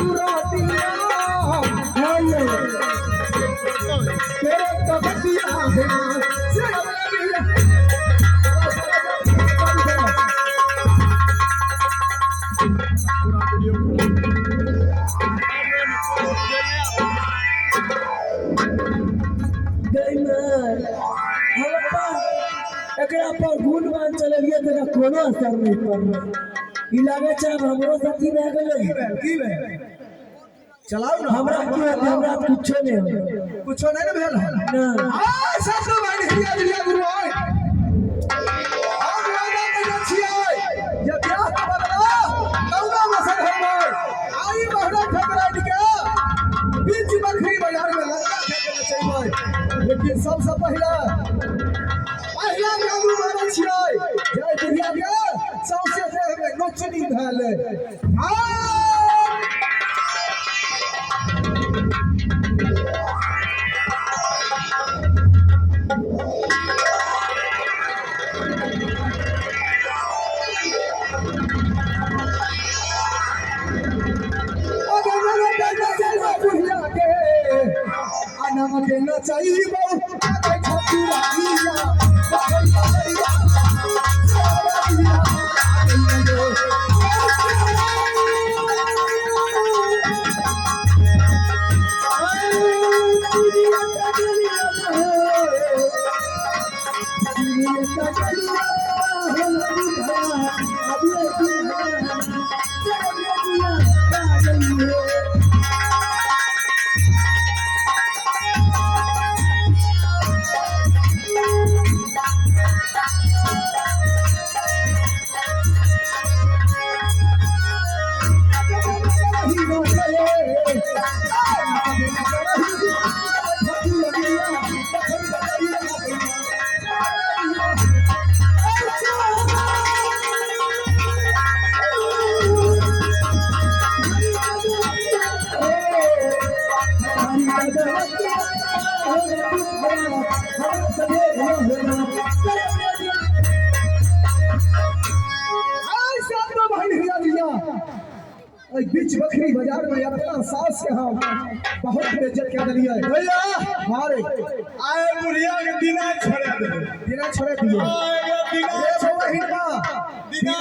पूरा दिया तेरे कबतिया एकरा पर गुण मान चलिए तेरा कोनो असर नहीं पड़ना ई लागे चाहे हमरो साथी में गेलै की बे चलाओ ना हमरा कुछ नहीं ना भेल ना आ सब भाई हिया दिया गुरु ओए हम वादा कर छियै जे ब्याह बदला कौना मसर हमर आई बहरा ठकरा के बीच बखरी बाजार में लंका फेंकना चाहिए लेकिन सबसे पहला गामू मारै छियै जय दुनिया के सबसे देह में नोचनी भेल नमक देना चाहिए बीच बखरी बाजार में अपना सास के हम बहुत बेइज्जत कर दिया भैया मारे आए बुढ़िया के दिना छोड़ दिए दिना छोड़ दे तो दिना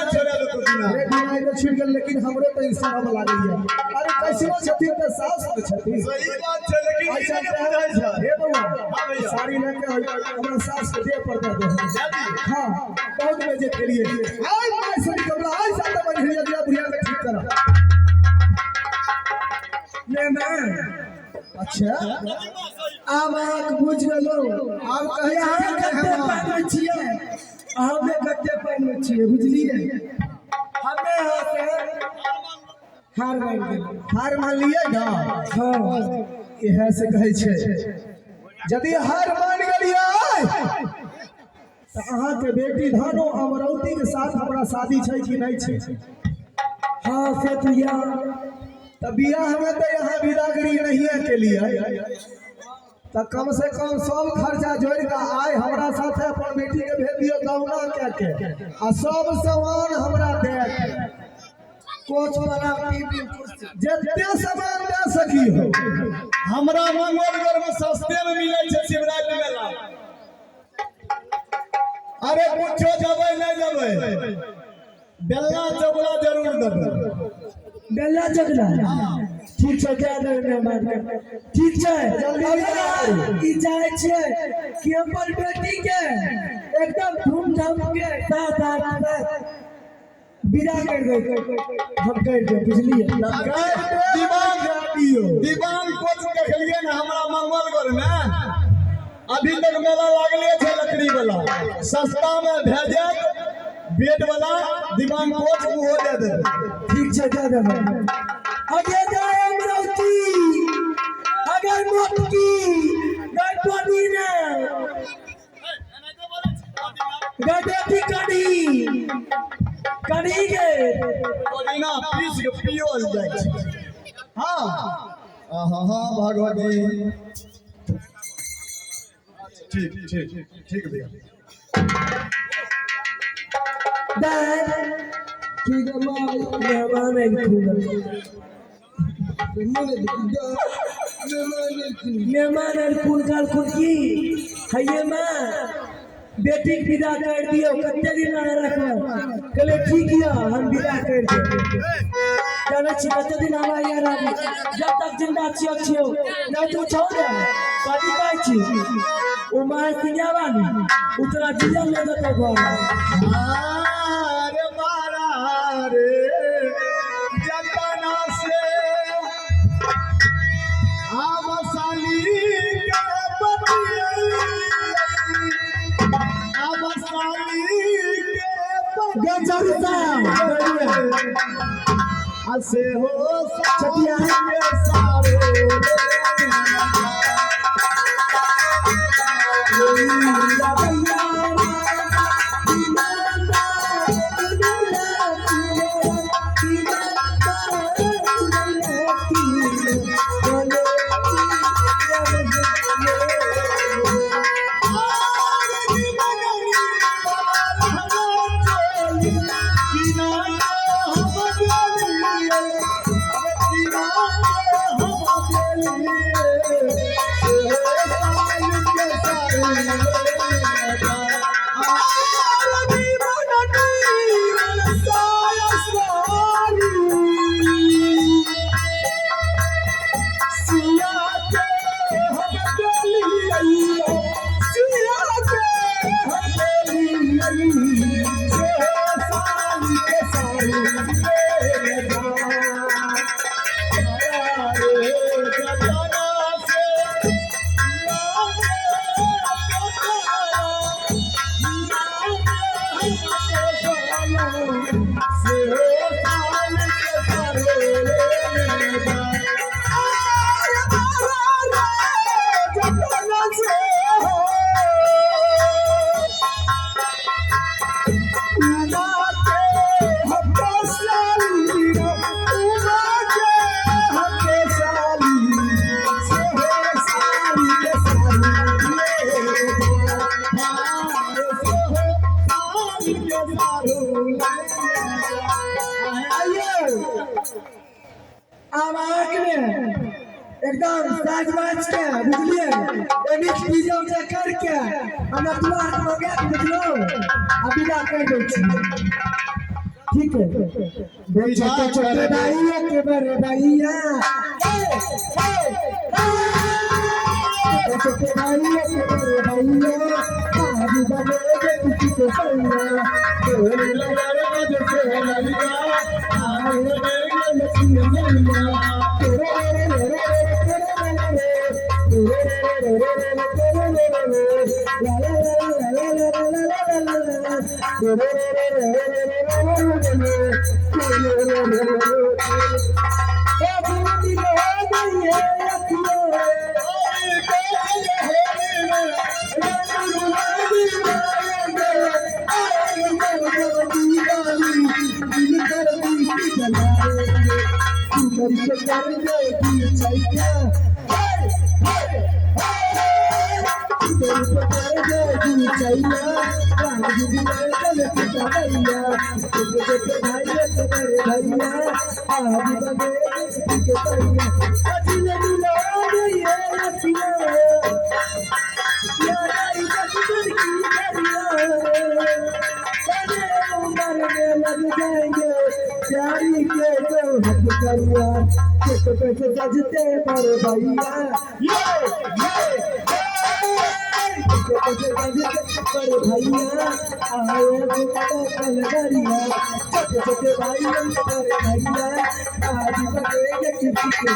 तो छिड़ गल लेकिन हमरो तो इंसान में लाग गया अरे कैसे छथि तो सास तो छथि सही बात है लेकिन ऐसा बुझाई छै हे बउआ हां भैया साड़ी लेके हमरा सास के दे पर दे हां बहुत बेइज्जत के लिए आई माय से कपड़ा आई साथ में बुढ़िया के ठीक करा अच्छा अब आप बुझ गलो अब कहे हम छियै हमें कते पाइन में छियै बुझलिए हमें हार मान लिए ना हां इहे से कहे छै यदि हार मान गेलिए तो अहाँ के बेटी धानो अमरौती के साथ हमरा शादी छै कि नहीं छै हां से तो यार तब बियाह में तो यहाँ बिदागरी नहीं है के लिए तो कम से कम सब खर्चा जोड़ के आए हमारा साथ अपन बेटी के भेज दियो गौना क्या के आ सब सामान हमरा दे कोच वाला जितने सामान दे सकी हो हमरा मंगलगढ़ में सस्ते में मिले छै शिवरात्रि मेला अरे कुछो जबै नहीं जबै बेल्ला चबला जरूर देबै बेल्ला चकला ठीक छै क्या देने मार ठीक छै जल्दी ई जाय छै कि अपन बेटी के एकदम धूमधाम के साथ विदा कर दे हम कर दे बुझलिए दीवान कोच देखलिए ना हमरा मंगलगढ़ में अभी तक मेला लागले छै लकड़ी वाला सस्ता में भेजत बेड वाला दीवान कोच हो दे दे ठीक छै दे दे आगे जाए अमरौती अगर मोटकी गणपति ने गणपति कड़ी के ओदिना पीस के पियोल जाय छै हां हां भगवती ठीक ठीक ठीक भैया ठीक है मेहमान है मेहमान और खून काल खुद की है माँ बेटी के विदा कर दियो कते दिन ना रखो कहले ठीक है हम विदा कर दे जाने छी कते दिन आवा यार आबी जब तक जिंदा छियो छियो नहीं तू छोड़ दे कथी कहै छी ओ मां सियावा नी उतना जिया ले देतो घर अरे मारा रे जतना से आमसाली के गजरता असे हो छटिया के सारे एकदम साज बाज के बुझलिए एनी चीजों से करके हम अपना लोगे बुझलो अभी जा कर दे ठीक है भाई छोटे छोटे भाई के बड़े भैया छोटे भाई के बड़े भैया अभी बने किसी को भैया कोई लगा जैसे लगा आए लक्ष्मी मैया सजते बड़े भैया बड़े भैया आए कलगरिया छोटे छोटे भाई बड़े भैया आज बनेंगे किसी के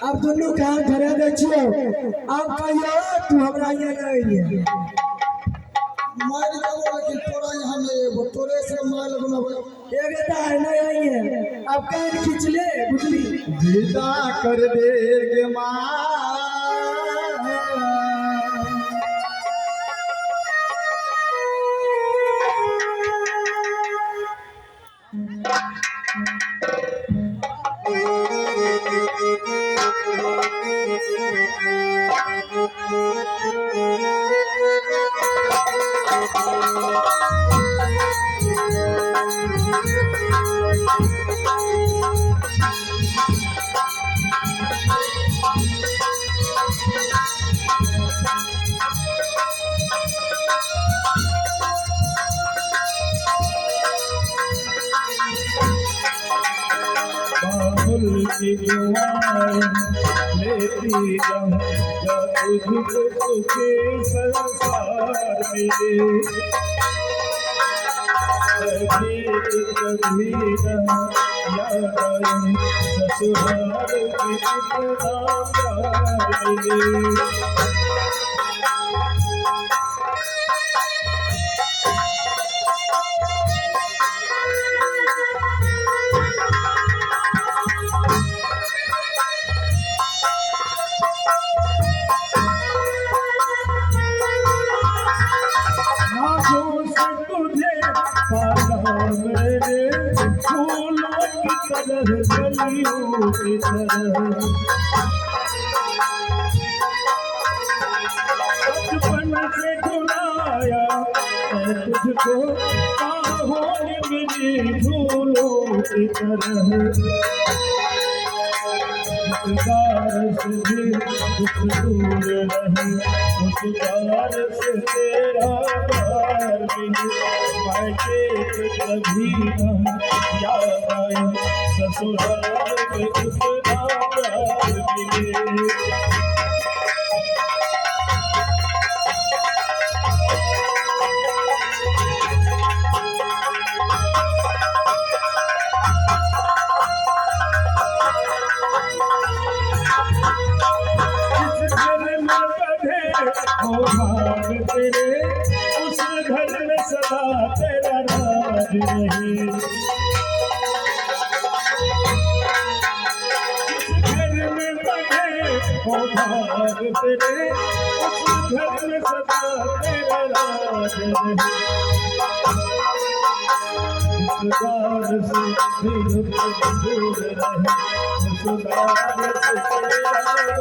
अब दोनों काम धरे दे छियो अब कहियो तू हमरा यहाँ नहीं है मार जाओ लेकिन तोरा यहाँ में एगो तोरे से मार लगना एक तार नहीं आई है अब कान खींच ले बुझली विदा कर देगे माँ बाबुल की दुआएं लेती जाऊं या तुझको सुखे संसार मिले कभी न याद आए ससुराल की इतना प्यार मिले आँखों से तुझे पाला मैंने फूलों की तरह कलियों की तरह बचपन से झुलाया मैं तुझको बाहों में मिली फूलों की तरह उस से भी दुख दूर रहे उस से तेरा प्यार मिले मायके कभी न याद आए ससुराल में इतना प्यार मिले भाग तेरे उस घर में सदा तेरा राज रहे उस घर में बने हो भाग तेरे उस घर में सदा तेरा राज रहे इस बार से फिर दूर रहे उस बार से तेरा राज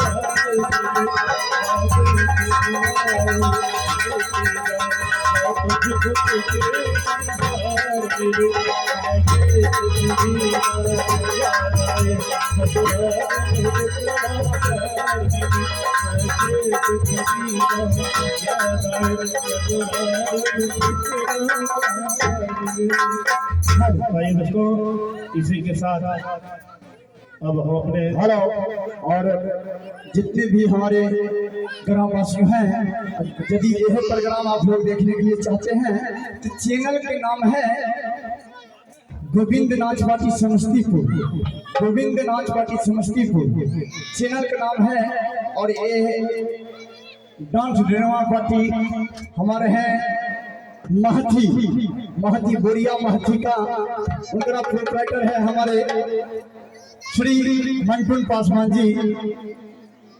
भाई दोस्तों इसी के साथ अब हम अपने हेलो और जितने भी हमारे ग्रामवासी हैं यदि यह प्रोग्राम आप लोग देखने के लिए चाहते हैं तो चैनल के नाम है गोविंद नाच पार्टी समस्तीपुर गोविंद नाच पार्टी समस्तीपुर चैनल का नाम है और ये डांस ड्रामा पार्टी हमारे हैं महती बोरिया महती का उनका प्रोप्राइटर है हमारे श्री मंटून पासवान जी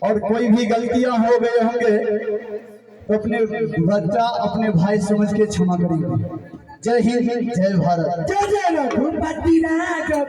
और कोई भी गलतियां हो गए होंगे तो अपने बच्चा अपने भाई समझ के क्षमा करेंगे। जय हिंद जय भारत जय जय रघुपति राघव